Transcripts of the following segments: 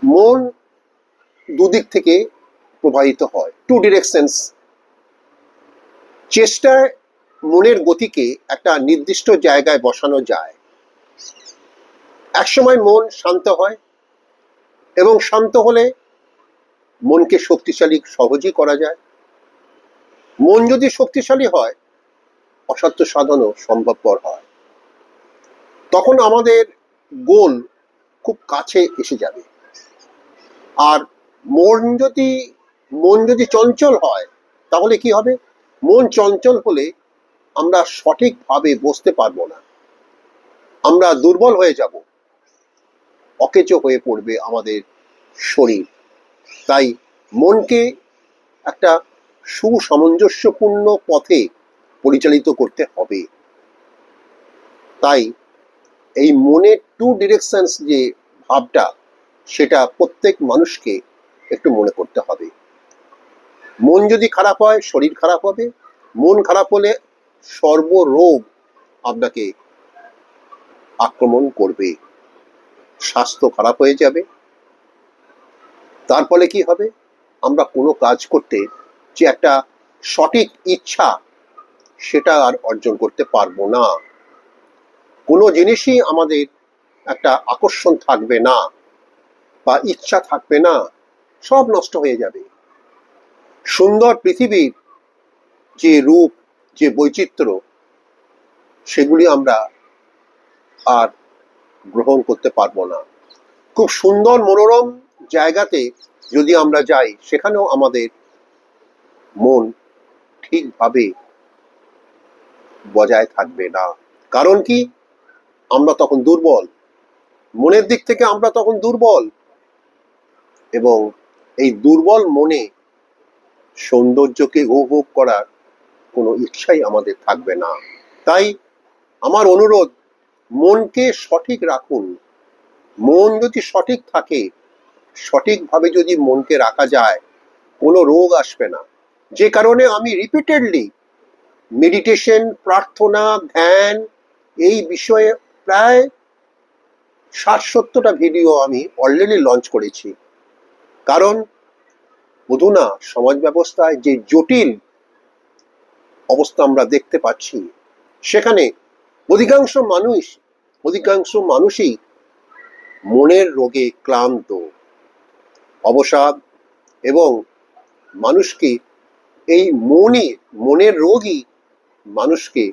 মন দুদিক থেকে প্রবাহিত হয়, টু ডিরেকশনস। চেষ্টায় মনের গতিকে একটা নির্দিষ্ট জায়গায় বসানো যায়। একসময় মন শান্ত হয় এবং শান্ত হলে মনকে শক্তিশালী সহজেই করা যায়। মন যদি শক্তিশালী হয়, অসাধ্য সাধনও সম্ভবপর হয়। তখন আমাদের গোল খুব কাছে এসে যাবে। আর মন যদি চঞ্চল হয়, তাহলে কি হবে? মন চঞ্চল হলে আমরা সঠিকভাবে বসতে পারবো না, আমরা দুর্বল হয়ে যাব, অকেচো হয়ে পড়বে আমাদের শরীর। তাই মনকে একটা সুসামঞ্জস্যপূর্ণ পথে পরিচালিত করতে হবে। তাই এই মনের টু ডিরেকশনস যে ভাবটা, সেটা প্রত্যেক মানুষকে একটু মনে করতে হবে। মন যদি খারাপ হয়, শরীর খারাপ হবে। মন খারাপ হলে সর্বরোগ আপনাকে আক্রমণ করবে, স্বাস্থ্য খারাপ হয়ে যাবে। তার ফলে কি হবে? আমরা কোনো কাজ করতে যে একটা সঠিক ইচ্ছা, সেটা আর অর্জন করতে পারবো না। কোনো জিনিসই আমাদের একটা আকর্ষণ থাকবে না বা ইচ্ছা থাকবে না, সব নষ্ট হয়ে যাবে। সুন্দর পৃথিবীর যে রূপ, যে বৈচিত্র্য, সেগুলি আমরা আর গ্রহণ করতে পারবো না। খুব সুন্দর মনোরম জায়গাতে যদি আমরা যাই, সেখানেও আমাদের মন ঠিকভাবে বজায় থাকবে না। কারণ কি? আমরা তখন দুর্বল, মনের দিক থেকে আমরা তখন দুর্বল, এবং এই দুর্বল মনে সৌন্দর্যকে উপভোগ করার কোনো ইচ্ছাই আমাদের থাকবে না। তাই আমার অনুরোধ, মনকে সঠিক রাখুন। মন যদি সঠিক থাকে, সঠিকভাবে যদি মনকে রাখা যায়, কোনো রোগ আসবে না। যে কারণে আমি রিপিটেডলি মেডিটেশন, প্রার্থনা, ধ্যান, এই বিষয়ে প্রায় 60-70টা ভিডিও আমি অলরেডি লঞ্চ করেছি। কারণ অধুনা সমাজ ব্যবস্থায় যে জটিল অবস্থা আমরা দেখতে পাচ্ছি, সেখানে অধিকাংশ মানুষই মনের রোগে ক্লান্ত, অবসাদ, এবং মানুষকে এই মনের রোগই মানুষকে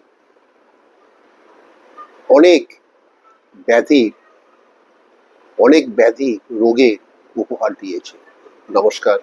অনেক ব্যাধি রোগের উপহার দিয়েছে। নমস্কার।